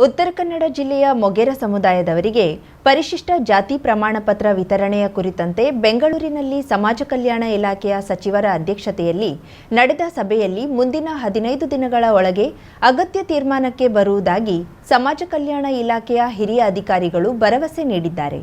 ಉತ್ತರ ಕನ್ನಡ ಜಿಲ್ಲೆಯ ಮೊಗೇರ ಸಮುದಾಯದವರಿಗೆ ಪರಿಶಿಷ್ಟ ಜಾತಿ ಪ್ರಮಾಣ ಪತ್ರ ವಿತರಣೆಯ ಕುರಿತಂತೆ ಬೆಂಗಳೂರಿನಲ್ಲಿ ಸಮಾಜ ಕಲ್ಯಾಣ ಇಲಾಖೆಯ ಸಚಿವರ ಅಧ್ಯಕ್ಷತೆಯಲ್ಲಿ ನಡೆದ ಸಭೆಯಲ್ಲಿ ಮುಂದಿನ 15 ದಿನಗಳ ಒಳಗೆ ಅಗತ್ಯ ತೀರ್ಮಾನಕ್ಕೆ ಬರುವುದಾಗಿ ಸಮಾಜ ಕಲ್ಯಾಣ ಇಲಾಖೆಯ ಹಿರಿಯ ಅಧಿಕಾರಿಗಳು ಭರವಸೆ ನೀಡಿದ್ದಾರೆ.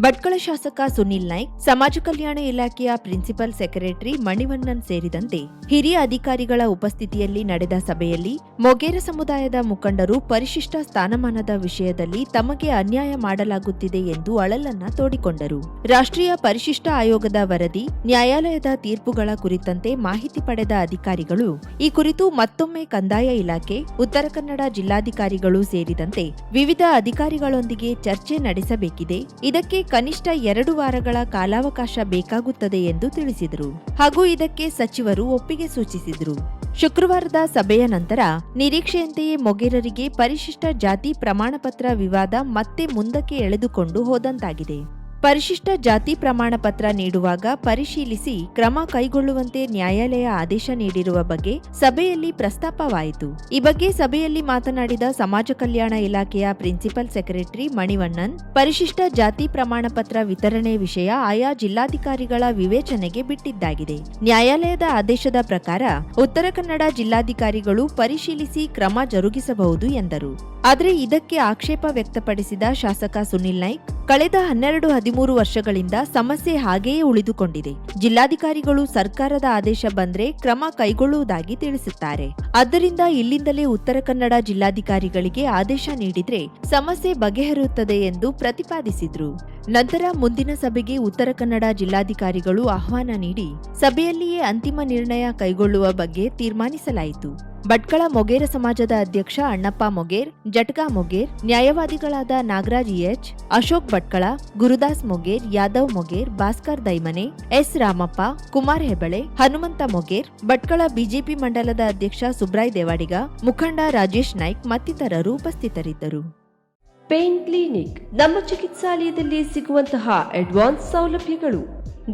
ಭಟ್ಕಳ ಶಾಸಕ ಸುನಿಲ್ ನಾಯ್ಕ್, ಸಮಾಜ ಕಲ್ಯಾಣ ಇಲಾಖೆಯ ಪ್ರಿನ್ಸಿಪಲ್ ಸೆಕ್ರೆಟರಿ ಮಣಿವಣ್ಣನ್ ಸೇರಿದಂತೆ ಹಿರಿಯ ಅಧಿಕಾರಿಗಳ ಉಪಸ್ಥಿತಿಯಲ್ಲಿ ನಡೆದ ಸಭೆಯಲ್ಲಿ ಮೊಗೇರ ಸಮುದಾಯದ ಮುಖಂಡರು ಪರಿಶಿಷ್ಟ ಸ್ಥಾನಮಾನದ ವಿಷಯದಲ್ಲಿ ತಮಗೆ ಅನ್ಯಾಯ ಮಾಡಲಾಗುತ್ತಿದೆ ಎಂದು ಅಳಲನ್ನ ತೋಡಿಕೊಂಡರು. ರಾಷ್ಟ್ರೀಯ ಪರಿಶಿಷ್ಟ ಆಯೋಗದ ವರದಿ, ನ್ಯಾಯಾಲಯದ ತೀರ್ಪುಗಳ ಕುರಿತಂತೆ ಮಾಹಿತಿ ಪಡೆದ ಅಧಿಕಾರಿಗಳು ಈ ಕುರಿತು ಮತ್ತೊಮ್ಮೆ ಕಂದಾಯ ಇಲಾಖೆ, ಉತ್ತರ ಕನ್ನಡ ಜಿಲ್ಲಾಧಿಕಾರಿಗಳು ಸೇರಿದಂತೆ ವಿವಿಧ ಅಧಿಕಾರಿಗಳೊಂದಿಗೆ ಚರ್ಚೆ ನಡೆಸಬೇಕಿದೆ. ಇದಕ್ಕೆ ಕನಿಷ್ಠ 2 ವಾರಗಳ ಕಾಲಾವಕಾಶ ಬೇಕಾಗುತ್ತದೆ ಎಂದು ತಿಳಿಸಿದರು. ಹಾಗೂ ಇದಕ್ಕೆ ಸಚಿವರು ಒಪ್ಪಿಗೆ ಸೂಚಿಸಿದರು. ಶುಕ್ರವಾರದ ಸಭೆಯ ನಂತರ ನಿರೀಕ್ಷೆಯಂತೆಯೇ ಮೊಗೇರರಿಗೆ ಪರಿಶಿಷ್ಟ ಜಾತಿ ಪ್ರಮಾಣ ಪತ್ರ ವಿವಾದ ಮತ್ತೆ ಮುಂದಕ್ಕೆ ಎಳೆದುಕೊಂಡು ಹೋದಂತಾಗಿದೆ. ಪರಿಶಿಷ್ಟ ಜಾತಿ ಪ್ರಮಾಣ ಪತ್ರ ನೀಡುವಾಗ ಪರಿಶೀಲಿಸಿ ಕ್ರಮ ಕೈಗೊಳ್ಳುವಂತೆ ನ್ಯಾಯಾಲಯ ಆದೇಶ ನೀಡಿರುವ ಬಗ್ಗೆ ಸಭೆಯಲ್ಲಿ ಪ್ರಸ್ತಾಪವಾಯಿತು. ಈ ಬಗ್ಗೆ ಸಭೆಯಲ್ಲಿ ಮಾತನಾಡಿದ ಸಮಾಜ ಕಲ್ಯಾಣ ಇಲಾಖೆಯ ಪ್ರಿನ್ಸಿಪಲ್ ಸೆಕ್ರೆಟರಿ ಮಣಿವಣ್ಣನ್, ಪರಿಶಿಷ್ಟ ಜಾತಿ ಪ್ರಮಾಣ ಪತ್ರ ವಿತರಣೆ ವಿಷಯ ಆಯಾ ಜಿಲ್ಲಾಧಿಕಾರಿಗಳ ವಿವೇಚನೆಗೆ ಬಿಟ್ಟಿದ್ದಾಗಿದೆ. ನ್ಯಾಯಾಲಯದ ಆದೇಶದ ಪ್ರಕಾರ ಉತ್ತರ ಕನ್ನಡ ಜಿಲ್ಲಾಧಿಕಾರಿಗಳು ಪರಿಶೀಲಿಸಿ ಕ್ರಮ ಜರುಗಿಸಬಹುದು ಎಂದರು. ಆದರೆ ಇದಕ್ಕೆ ಆಕ್ಷೇಪ ವ್ಯಕ್ತಪಡಿಸಿದ ಶಾಸಕ ಸುನಿಲ್ ನಾಯ್ಕ್, ಕಳೆದ 12-13 ವರ್ಷಗಳಿಂದ ಸಮಸ್ಯೆ ಹಾಗೆಯೇ ಉಳಿದುಕೊಂಡಿದೆ. ಜಿಲ್ಲಾಧಿಕಾರಿಗಳು ಸರ್ಕಾರದ ಆದೇಶ ಬಂದ್ರೆ ಕ್ರಮ ಕೈಗೊಳ್ಳುವುದಾಗಿ ತಿಳಿಸುತ್ತಾರೆ. ಆದ್ದರಿಂದ ಇಲ್ಲಿಂದಲೇ ಉತ್ತರ ಕನ್ನಡ ಜಿಲ್ಲಾಧಿಕಾರಿಗಳಿಗೆ ಆದೇಶ ನೀಡಿದ್ರೆ ಸಮಸ್ಯೆ ಬಗೆಹರಿಯುತ್ತದೆ ಎಂದು ಪ್ರತಿಪಾದಿಸಿದ್ರು. ನಂತರ ಮುಂದಿನ ಸಭೆಗೆ ಉತ್ತರ ಕನ್ನಡ ಜಿಲ್ಲಾಧಿಕಾರಿಗಳು ಆಹ್ವಾನ ನೀಡಿ ಸಭೆಯಲ್ಲಿಯೇ ಅಂತಿಮ ನಿರ್ಣಯ ಕೈಗೊಳ್ಳುವ ಬಗ್ಗೆ ತೀರ್ಮಾನಿಸಲಾಯಿತು. ಭಟ್ಕಳ ಮೊಗೇರ ಸಮಾಜದ ಅಧ್ಯಕ್ಷ ಅಣ್ಣಪ್ಪ ಮೊಗೇರ್, ಜಟಕಾ ಮೊಗೇರ್, ನ್ಯಾಯವಾದಿಗಳಾದ Nagaraj H, Ashok Bhatkal, Gurudas Moger, Yadav Moger, Bhaskar Daimane, S Ramappa, Kumar Hebale, Hanumanta Moger, Bhatkal BJP ಮಂಡಲದ ಅಧ್ಯಕ್ಷ ಸುಬ್ರಾಯ್ ದೇವಾಡಿಗ, ಮುಖಂಡ ರಾಜೇಶ್ ನಾಯ್ಕ್ ಮತ್ತಿತರರು ಉಪಸ್ಥಿತರಿದ್ದರು. ಪೇನ್ ಕ್ಲಿನಿಕ್ ನಮ್ಮ ಚಿಕಿತ್ಸಾಲಯದಲ್ಲಿ ಸಿಗುವಂತಹ ಅಡ್ವಾನ್ಸ್ ಸೌಲಭ್ಯಗಳು: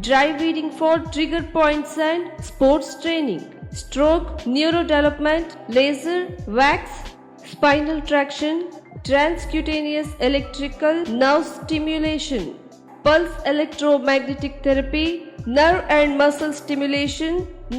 dry reading for trigger points and sports training, stroke, neuro development, laser, wax, spinal traction, transcutaneous electrical nerve stimulation, pulse electromagnetic therapy, nerve and muscle stimulation,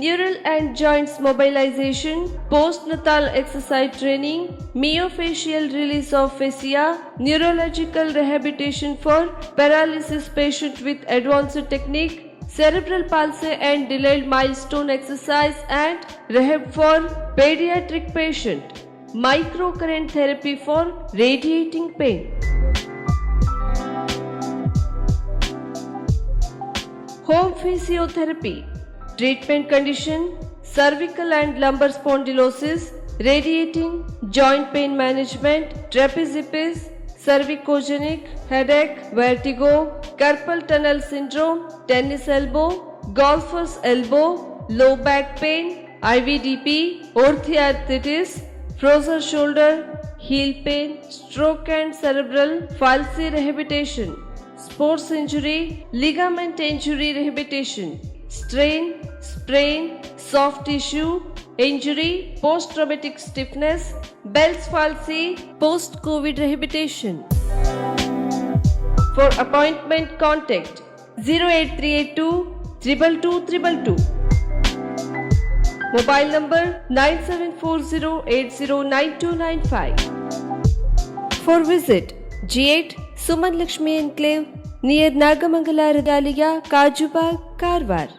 neural and joints mobilization, postnatal exercise training, myofascial release of fascia, neurological rehabilitation for paralysis patient with advanced technique, cerebral palsy and delayed milestone exercise and rehab for pediatric patient, microcurrent therapy for radiating pain. Home physiotherapy, treatment condition, cervical and lumbar spondylosis, radiating, joint pain management, trapeziepis, cervicogenic, headache, vertigo, carpal tunnel syndrome, tennis elbow, golfer's elbow, low back pain, IVDP, orthoarthritis, frozen shoulder, heel pain, stroke and cerebral palsy rehabilitation, sports injury, ligament injury rehabilitation, strain, sprain, soft tissue injury, post-traumatic stiffness, Bell's palsy, post-COVID rehabilitation. For appointment, contact 08382 22222. Mobile number 9740809295. For visit G8 Suman Lakshmi Enclave near Nagamangala Regalia, Kajubag, Karwar.